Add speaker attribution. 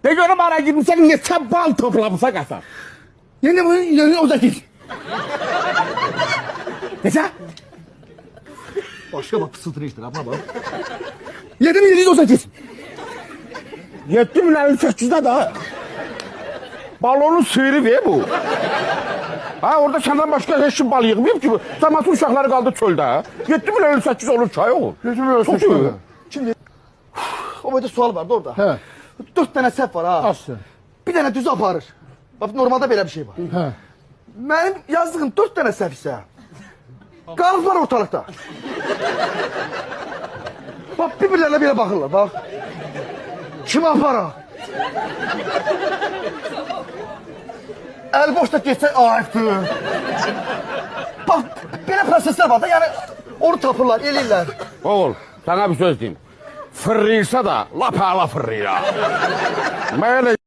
Speaker 1: De görüm ara girmişsen neçə bal toplamısa qasar.
Speaker 2: Yine bu yeni o da git.
Speaker 1: Neçə?
Speaker 2: Başka bak fısıltını işte abla bak. 7.700 o da git.
Speaker 1: 7.800'də da. Balonu sıyırıb bu. Ha orada senden başka heç kim bal yığmayıb ki. Zamanın uşaqları qaldı çöldə. 7.800 olur çay olur.
Speaker 2: 7.800. Şimdi o böyle sual vardı orada.
Speaker 1: He.
Speaker 2: 4 tane sef var ha.
Speaker 1: Aslı.
Speaker 2: Bir tane düz aparır. Bak normalde böyle bir şey var.
Speaker 1: He.
Speaker 2: Benim yazdığım 4 tane sef ise qalıb var ortalıkta. Bak birbirlerine bile bakırlar bak. Kim apara? El boşta geçse ayıptır. Bak böyle prosesler var da yani onu tapırlar, elirler.
Speaker 1: Oğul, sana bir söz diyeyim. Fırlayırsa da lap hala fırlayır ha. Böyle